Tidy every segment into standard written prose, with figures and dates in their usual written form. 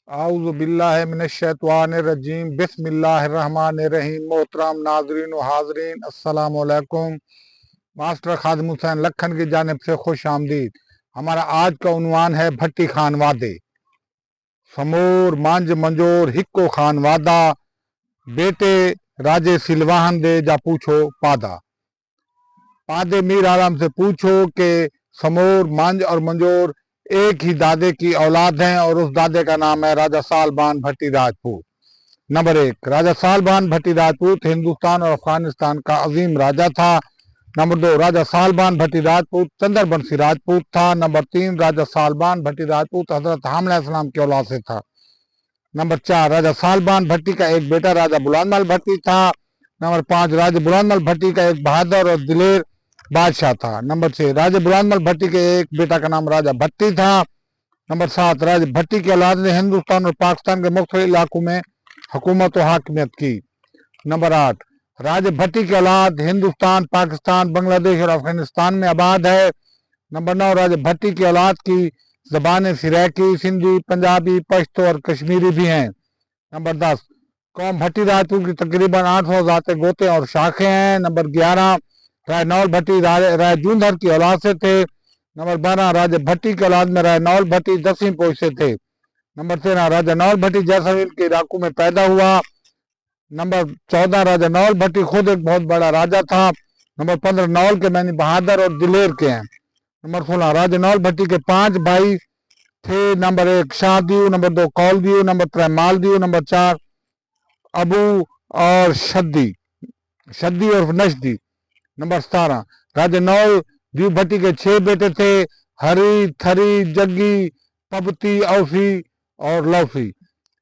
اعوذ باللہ من الشیطان الرجیم بسم اللہ الرحمن الرحیم۔ محترم ناظرین و حاضرین السلام علیکم۔ ماسٹر خادم حسین لکھن کی جانب سے خوش آمدید۔ ہمارا آج کا عنوان ہے بھٹی خان وادے۔ سمور مانج منجور ہکو خان وادہ، بیٹے راجے سلواہن دے جا پوچھو پادا۔ پادے میر عالم سے پوچھو کہ سمور مانج اور منجور ایک ہی دادے کی اولاد ہیں اور اس دادے کا نام ہے راجہ سالبان بھٹی راجپوت۔ نمبر 1، راجہ سالبان بھٹی راجپوت ہندوستان اور افغانستان کا عظیم راجہ تھا۔ نمبر 2، راجہ سالبان بھٹی راجپوت چندر بنسی راجپوت تھا۔ نمبر 3، راجہ سالبان بھٹی راجپوت حضرت حاملہ علیہ السلام کی اولاد سے تھا۔ نمبر 4، راجہ سالبان بھٹی کا ایک بیٹا راجہ بلند مل بھٹی تھا۔ نمبر 5، راجہ بلند مل بھٹی کا ایک بہادر اور دلیر بادشاہ تھا۔ نمبر 6، راجہ بلند مل بھٹی کے ایک بیٹا کا نام راجہ بھٹی تھا۔ نمبر 7، راجہ بھٹی کی اولاد نے ہندوستان اور پاکستان کے مختلف علاقوں میں حکومت و حاکمیت کی۔ نمبر 8، راجہ بھٹی کی اولاد ہندوستان، پاکستان، بنگلہ دیش اور افغانستان میں آباد ہے۔ نمبر 9، راجہ بھٹی کی اولاد کی زبانیں سریکی، سندھی، پنجابی، پشتو اور کشمیری بھی ہیں۔ نمبر 10، قوم بھٹی راجپوت کی تقریباً 800 ذاتیں گوتے اور شاخیں ہیں۔ نمبر 11، رائے نول بھٹی رائے جوندھر کی اولاد سے تھے۔ نمبر 12، راجہ بھٹی کی اولاد میں رائے نول بھٹی 10ویں پوش سے تھے۔ نمبر 13، راجہ نول بھٹی جیسلمیر کے علاقوں میں پیدا ہوا۔ نمبر 14، راجہ نول بھٹی خود ایک بہت بڑا راجہ تھا۔ نمبر 15، نول کے معنی بہادر اور دلیر کے ہیں۔ نمبر 16، راجہ نول بھٹی کے 5 بھائی تھے۔ نمبر 1، شاہ دیو۔ نمبر 2، کول دیو۔ نمبر 3، مال دیو۔ نمبر 4، ابو اور شدی اور نشدی۔ نمبر 17، راجہ نول دیو بھٹی کے 6 بیٹے تھے، ہری، تھری، جگی، پبتی، اوفی اور لوفی۔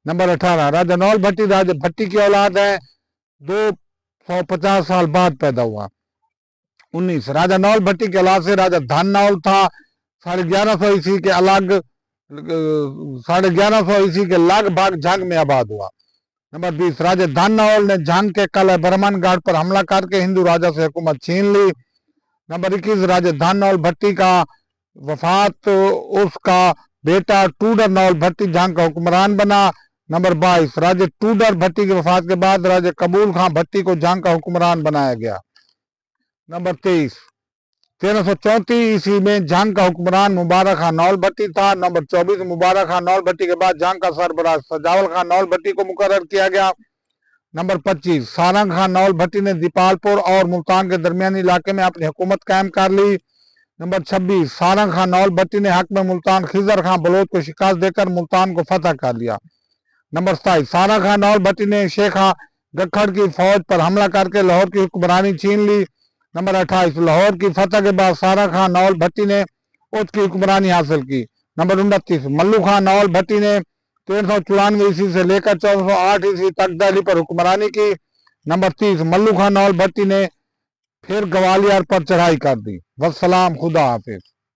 نمبر 18، راجہ نول بھٹی راجہ بھٹی کی اولاد ہے، 250 سال بعد پیدا ہوا۔ 19، راجہ نول بھٹی کے اولاد سے راجہ دھن نول تھا، 1150 عیسوی کے لگ بھگ جھنگ میں آباد ہوا۔ نمبر 20، راجہ دھن نول نے جھنگ کے قلعہ برہمن گڑھ پر حملہ کر کے ہندو راجہ سے حکومت چھین لی۔ نمبر 21، راجہ دھن نول بھٹی کا وفات اس کا بیٹا ٹوڈر نول بھٹی جھنگ کا حکمران بنا۔ نمبر 22، راجہ ٹوڈر بھٹی کی وفات کے بعد راجہ قبول خان بھٹی کو جھنگ کا حکمران بنایا گیا۔ نمبر 23، 1334 عیسوی میں جھنگ کا حکمران مبارک خان نول بھٹی تھا۔ نمبر 24، مبارک خان نول بھٹی کے بعد جھنگ کا سربراہ سجاول خان نول بھٹی کو مقرر کیا گیا۔ نمبر 25، سارنگ خان نول بھٹی نے دیپال پور اور ملتان کے درمیانی علاقے میں اپنی حکومت قائم کر لی۔ نمبر 26، سارنگ خان نول بھٹی نے حق میں ملتان خضر خان بلوچ کو شکست دے کر ملتان کو فتح کر لیا۔ نمبر 27، سارنگ خان نول بھٹی نے شیخ گکھڑ کی فوج پر حملہ کر کے لاہور کی حکمرانی چھین لی۔ نمبر 28، لاہور کی فتح کے بعد سارنگ خان نول بھٹی نے اس کی حکمرانی حاصل کی۔ نمبر 29، ملو خان نول بھٹی نے 1394 عیسوی سے لے کر 1408 عیسوی تک دہلی پر حکمرانی کی۔ نمبر 30، ملو خان نول بھٹی نے پھر گوالیار پر چڑھائی کر دی۔ والسلام، خدا حافظ۔